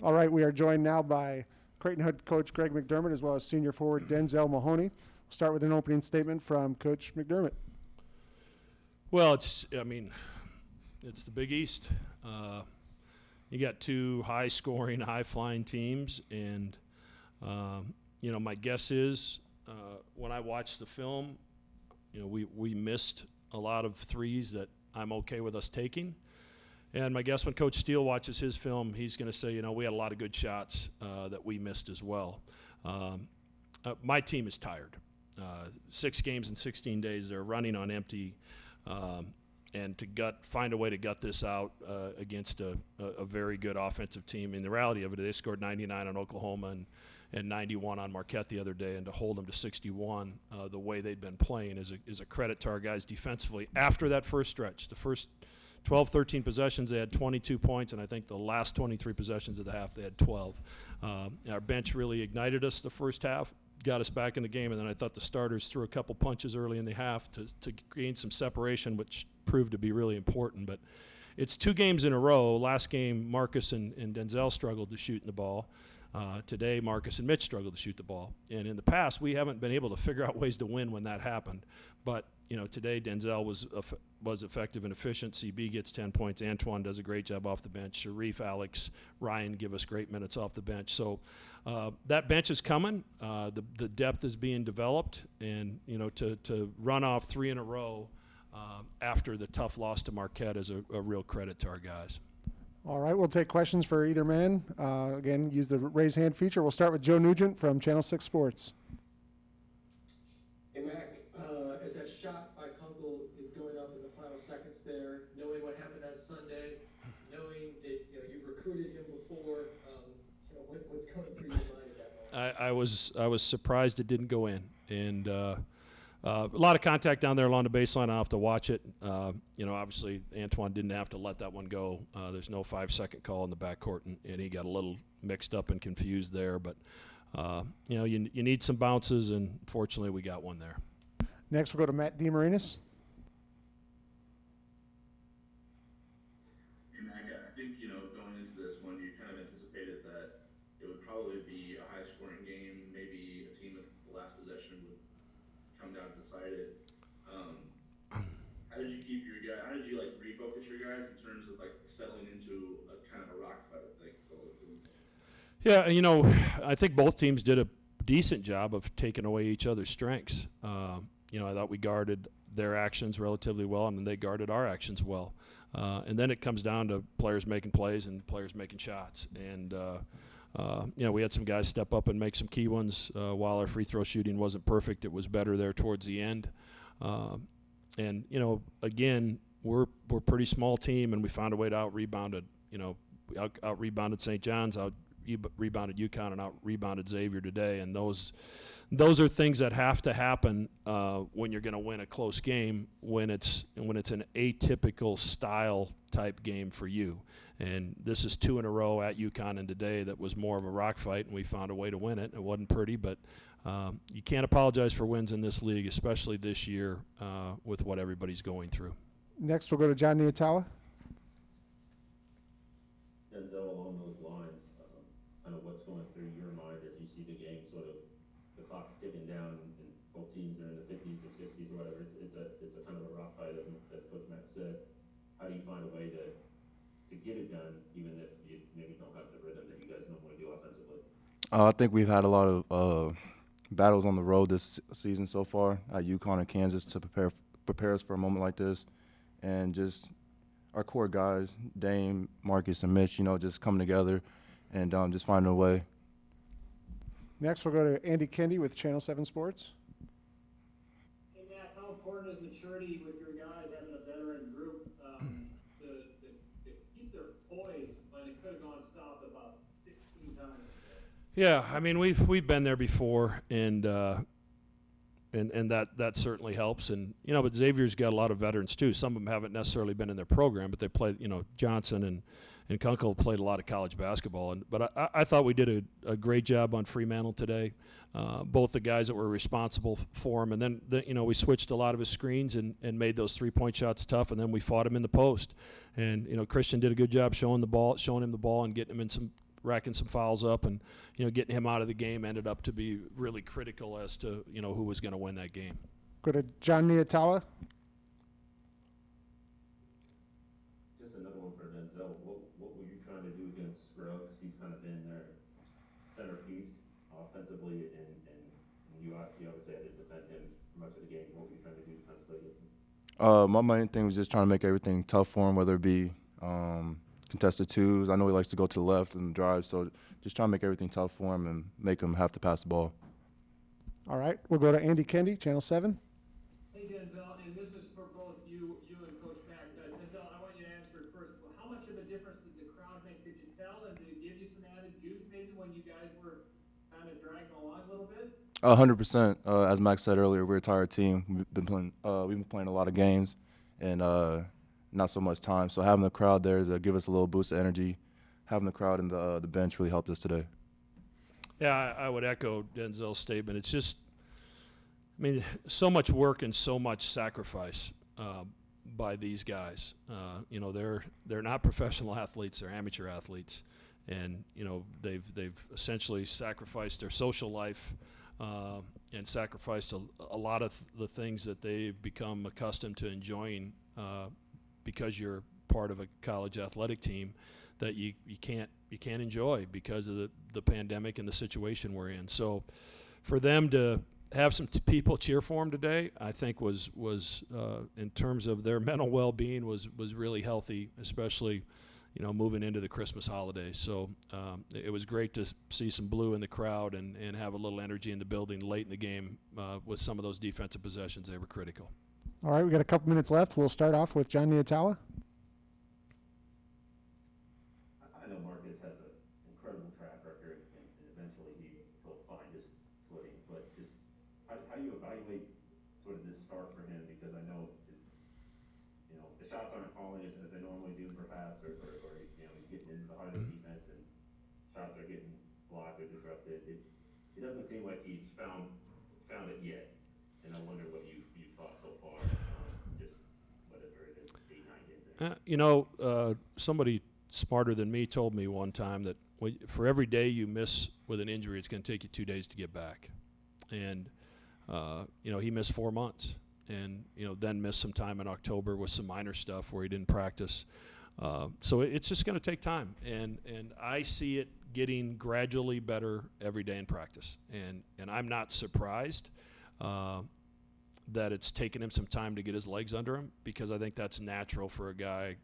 All right, we are joined now by Creighton head coach Greg McDermott as well as senior forward Denzel Mahoney. We'll start with an opening statement from Coach McDermott. Well, it's the Big East. You got two high-scoring, high-flying teams, and my guess is when I watched the film, we missed a lot of threes that I'm okay with us taking. And my guess when Coach Steele watches his film, he's going to say, we had a lot of good shots that we missed as well. My team is tired. 6 games in 16 days, they're running on empty. And to find a way to gut this out against a very good offensive team. In the reality of it, they scored 99 on Oklahoma and 91 on Marquette the other day, and to hold them to 61 the way they'd been playing is a credit to our guys defensively. After that first stretch, the first 12, 13 possessions, they had 22 points, and I think the last 23 possessions of the half, they had 12. Our bench really ignited us the first half, got us back in the game, and then I thought the starters threw a couple punches early in the half to gain some separation, which proved to be really important. But it's 2 games in a row. Last game, Marcus and Denzel struggled to shoot the ball. Today, Marcus and Mitch struggled to shoot the ball. And in the past, we haven't been able to figure out ways to win when that happened. But today Denzel was effective and efficient. CB gets 10 points. Antoine does a great job off the bench. Sharif, Alex, Ryan give us great minutes off the bench. So that bench is coming. The depth is being developed, and to run off 3 in a row after the tough loss to Marquette is a real credit to our guys. All right, we'll take questions for either man. Again, use the raise hand feature. We'll start with Joe Nugent from Channel 6 Sports. Hey, Mac, as that shot by Kunkel is going up in the final seconds there, knowing what happened on Sunday, knowing that you've recruited him before, what's coming through your mind at that moment? I was surprised it didn't go in, and a lot of contact down there along the baseline. I'll have to watch it. Obviously Antoine didn't have to let that one go. There's no 5-second call in the backcourt, and he got a little mixed up and confused there. But you need some bounces, and fortunately we got one there. Next we'll go to Matt DeMarinis. And I think, going into this one, you kind of anticipated that it would probably be a high-scoring game. Maybe a team at the last possession would come down and decide it. How did you keep your guys? How did you refocus your guys in terms of settling into a kind of a rock fight thing? Yeah, I think both teams did a decent job of taking away each other's strengths. I thought we guarded their actions relatively well, and then they guarded our actions well. And then it comes down to players making plays and players making shots. And we had some guys step up and make some key ones. While our free throw shooting wasn't perfect, it was better there towards the end. Again, we're a pretty small team, and we found a way to out-rebound it. We out-rebounded St. John's, out-rebounded UConn, and out-rebounded Xavier today. And those are things that have to happen when you're going to win a close game, when it's an atypical style type game for you. And this is 2 in a row at UConn and today that was more of a rock fight, and we found a way to win it. It wasn't pretty, but you can't apologize for wins in this league, especially this year with what everybody's going through. Next we'll go to John Niatala. Denzel, along those lines, kind of what's going through your mind as you see the game, sort of the clock's ticking down, and both teams are in the 50s or 60s or whatever. It's a kind of a rock fight, as Coach Matt said. How do you find a way to get it done, even if you maybe don't have the rhythm that you guys normally do offensively? I think we've had a lot of battles on the road this season so far at UConn and Kansas to prepare us for a moment like this, and just our core guys, Dame, Marcus, and Mitch, just coming together and just finding a way. Next we'll go to Andy Kendy with Channel 7 Sports. Hey, Matt, how important is maturity with your guys having a veteran group to keep their poise when it could have gone south about 16 times? Yeah, I mean we've been there before, and that certainly helps. And but Xavier's got a lot of veterans too. Some of them haven't necessarily been in their program, but they played. Johnson and Kunkel played a lot of college basketball. But I thought we did a great job on Fremantle today. Both the guys that were responsible for him, and then we switched a lot of his screens and made those 3-point shots tough, and then we fought him in the post. And Christian did a good job showing him the ball and getting him in some racking some fouls up, and getting him out of the game ended up to be really critical as to who was going to win that game. Go to John Niatala. Just another one for Denzel. What were you trying to do against Scruggs? He's kind of been their centerpiece offensively, and you obviously had to defend him for much of the game. What were you trying to do defensively against him? My main thing was just trying to make everything tough for him, whether it be contested twos. I know he likes to go to the left and drive, so just trying to make everything tough for him and make him have to pass the ball. All right, we'll go to Andy Kendy, Channel 7. Hey Denzel, and this is for both you and Coach Mack. Denzel, I want you to answer it first. Well, how much of a difference did the crowd make? Did you tell, and did it give you some added juice maybe when you guys were kind of dragging along a little bit? 100%. As Max said earlier, we're a tired team. We've been playing a lot of games, and not so much time. So having the crowd there to give us a little boost of energy, having the crowd in the bench really helped us today. Yeah, I would echo Denzel's statement. It's just, so much work and so much sacrifice by these guys. They're not professional athletes; they're amateur athletes, and they've essentially sacrificed their social life and sacrificed a lot of the things that they've become accustomed to enjoying because you're part of a college athletic team that you can't enjoy because of the pandemic and the situation we're in. So for them to have some people cheer for them today, I think was in terms of their mental well-being was really healthy, especially moving into the Christmas holidays. So it was great to see some blue in the crowd and have a little energy in the building late in the game with some of those defensive possessions. They were critical. All right, we got a couple minutes left. We'll start off with John Niatala. I know Marcus has an incredible track record, and eventually he'll find his footing. But just how do you evaluate sort of this start for him? Because I know the shots aren't falling as they normally do, perhaps, or he's getting into the heart of the defense and shots are getting blocked or disrupted. It doesn't seem like he's found it yet. And I wonder what you thought so far, just whatever it is, 8, 9 games. Somebody smarter than me told me one time that for every day you miss with an injury, it's going to take you 2 days to get back. And, he missed 4 months and, then missed some time in October with some minor stuff where he didn't practice. So it's just going to take time. And I see it getting gradually better every day in practice. And I'm not surprised that it's taken him some time to get his legs under him, because I think that's natural for a guy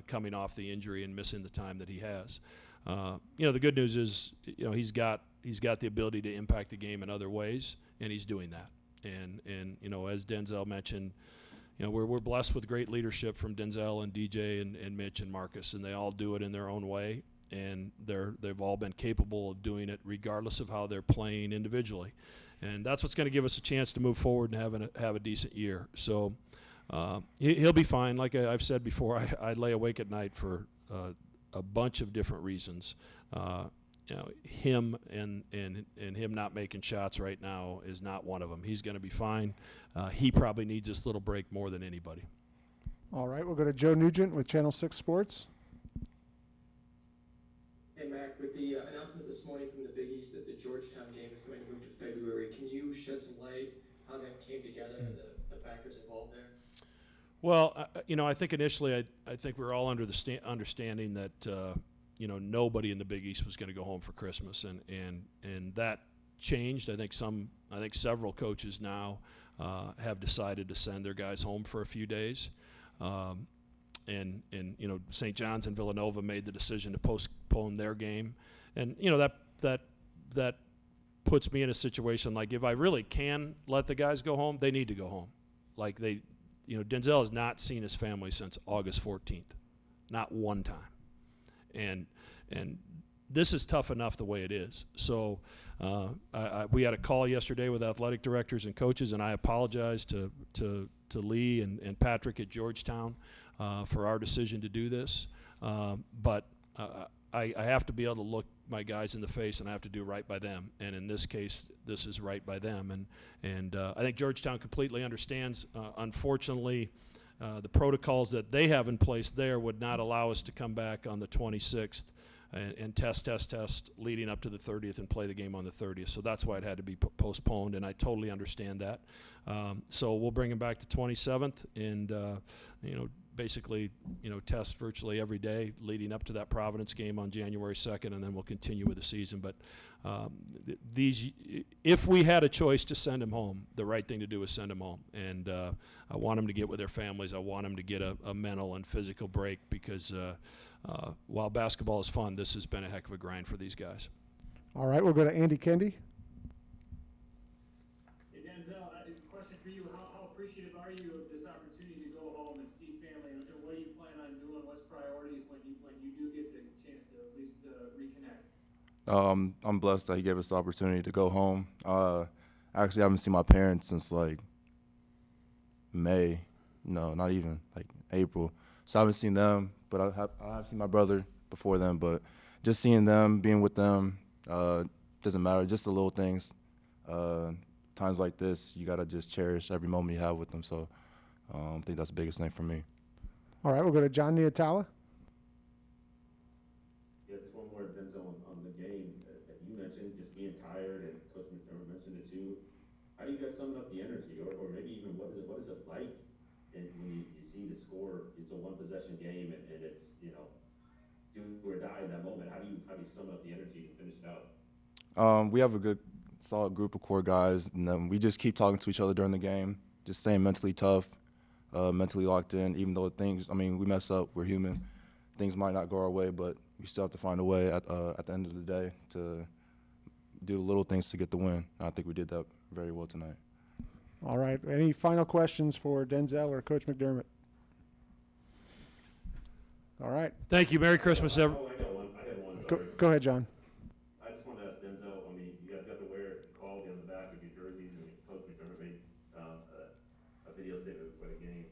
coming off the injury and missing the time that he has. The good news is, he's got the ability to impact the game in other ways, and he's doing that. And as Denzel mentioned, we're blessed with great leadership from Denzel and DJ and Mitch and Marcus, and they all do it in their own way, and they've all been capable of doing it regardless of how they're playing individually. And that's what's going to give us a chance to move forward and have a decent year. So he'll be fine. Like I've said before, I lay awake at night for a bunch of different reasons. Him and him not making shots right now is not one of them. He's going to be fine. He probably needs this little break more than anybody. All right, we'll go to Joe Nugent with Channel 6 Sports. Hey, Mac, with the announcement this morning from the Big East that the Georgetown game is going to move to February, can you shed some light how that came together and the factors involved there? Well, I think initially I think we were all under the understanding that, nobody in the Big East was going to go home for Christmas, and that changed. I think several coaches now have decided to send their guys home for a few days. And St. John's and Villanova made the decision to postpone their game, and that puts me in a situation like, if I really can let the guys go home, they need to go home. Like Denzel has not seen his family since August 14th, not one time, and this is tough enough the way it is. So we had a call yesterday with athletic directors and coaches, and I apologize to Lee and Patrick at Georgetown for our decision to do this. But I have to be able to look my guys in the face, and I have to do right by them. And in this case, this is right by them. And I think Georgetown completely understands. Unfortunately, the protocols that they have in place there would not allow us to come back on the 26th and test leading up to the 30th and play the game on the 30th. So that's why it had to be postponed, and I totally understand that. So we'll bring him back to 27th and, basically, test virtually every day leading up to that Providence game on January 2nd, and then we'll continue with the season. But if we had a choice to send him home, the right thing to do is send him home. And I want them to get with their families. I want them to get a mental and physical break because while basketball is fun, this has been a heck of a grind for these guys. All right, we'll go to Andy Kendy. Hey, Denzel, a question for you. How appreciative are you of this opportunity to go home and see family, and what do you plan on doing? What's priorities when you do get the chance to at least reconnect? I'm blessed that he gave us the opportunity to go home. Actually, I haven't seen my parents since like May. No, not even like April. So I haven't seen them, but I have seen my brother before them. But just seeing them, being with them, doesn't matter. Just the little things. Times like this, you gotta just cherish every moment you have with them. So I think that's the biggest thing for me. All right, we'll go to John Niatala. Yeah, just one more, Denzel, on the game that you mentioned, just being tired, and Coach McDermott mentioned it too. How do you guys sum up the energy, or maybe even what is it like when you see the score? It's a one-possession game, and it's do or die in that moment. How do you sum up the energy to finish it out? We have a good, solid group of core guys, and then we just keep talking to each other during the game, just staying mentally tough, mentally locked in. Even though we mess up, we're human. Things might not go our way, but we still have to find a way at the end of the day to do the little things to get the win. I think we did that very well tonight. All right, any final questions for Denzel or Coach McDermott? All right. Thank you. Merry Christmas, everyone. I got one. I had one. Go ahead, John. I just want to ask Denzel, you guys got to wear quality on the back of your jerseys, and Coach McDermott made a video statement before the game.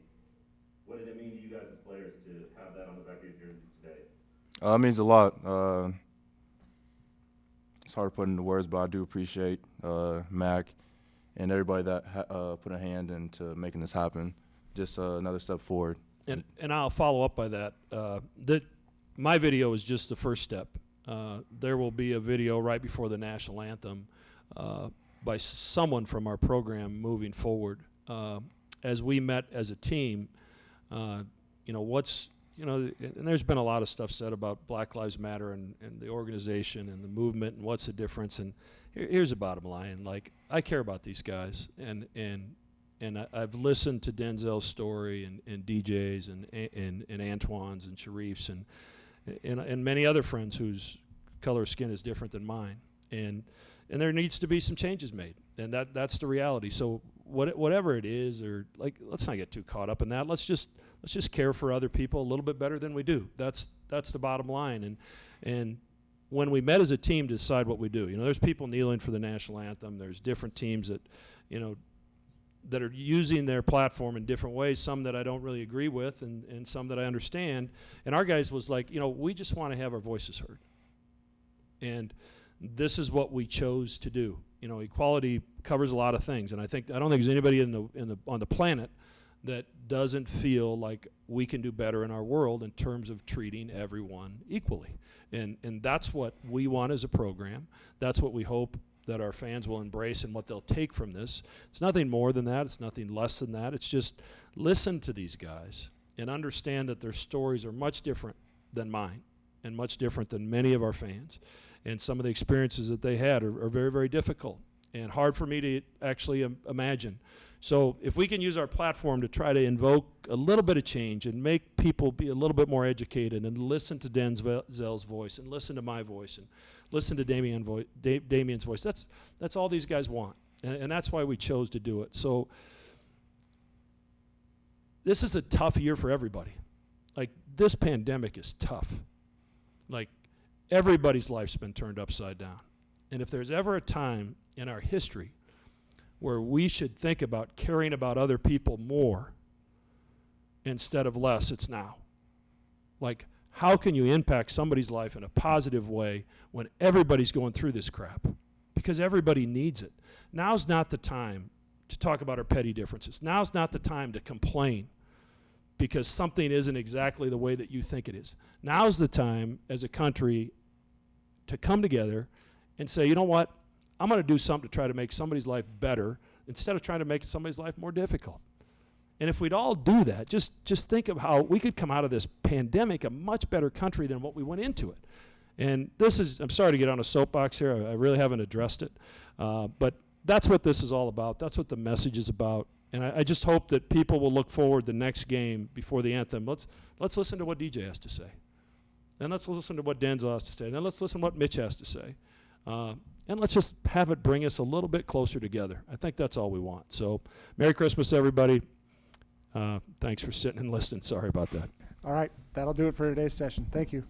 What did it mean to you guys as players to have that on the back of your jersey today? It means a lot. It's hard to put into words, but I do appreciate Mac and everybody that put a hand into making this happen. Just another step forward. And I'll follow up by that. My video is just the first step. There will be a video right before the national anthem by someone from our program moving forward. As we met as a team, and there's been a lot of stuff said about Black Lives Matter and the organization and the movement and what's the difference. And here's the bottom line. Like, I care about these guys, and I've listened to Denzel's story and DJ's and Antoine's and Sharif's and many other friends whose color of skin is different than mine. And there needs to be some changes made, and that's the reality. So whatever it is, or like, let's not get too caught up in that. Let's just care for other people a little bit better than we do. That's the bottom line. And when we met as a team to decide what we do, there's people kneeling for the national anthem. There's different teams that that are using their platform in different ways, some that I don't really agree with and some that I understand. And our guys was like, we just want to have our voices heard. And this is what we chose to do. Equality covers a lot of things, and I don't think there's anybody on the planet that doesn't feel like we can do better in our world in terms of treating everyone equally. And that's what we want as a program. That's what we hope that our fans will embrace and what they'll take from this. It's nothing more than that. It's nothing less than that. It's just listen to these guys and understand that their stories are much different than mine and much different than many of our fans. And some of the experiences that they had are very, very difficult and hard for me to actually imagine. So if we can use our platform to try to invoke a little bit of change and make people be a little bit more educated and listen to Denzel's voice and listen to my voice and listen to Damian's voice, that's all these guys want. And that's why we chose to do it. So this is a tough year for everybody. Like, this pandemic is tough. Like, everybody's life's been turned upside down. And if there's ever a time in our history where we should think about caring about other people more instead of less, it's now. Like, how can you impact somebody's life in a positive way when everybody's going through this crap? Because everybody needs it. Now's not the time to talk about our petty differences. Now's not the time to complain because something isn't exactly the way that you think it is. Now's the time as a country to come together and say, you know what, I'm going to do something to try to make somebody's life better instead of trying to make somebody's life more difficult. And if we'd all do that, just think of how we could come out of this pandemic a much better country than what we went into it. And this is, I'm sorry to get on a soapbox here. I really haven't addressed it. But that's what this is all about. That's what the message is about. And I just hope that people will look forward the next game before the anthem. Let's listen to what DJ has to say. And let's listen to what Denzel has to say. And then let's listen to what Mitch has to say. And let's just have it bring us a little bit closer together. I think that's all we want. So Merry Christmas, everybody. Thanks for sitting and listening. Sorry about that. All right, that'll do it for today's session. Thank you.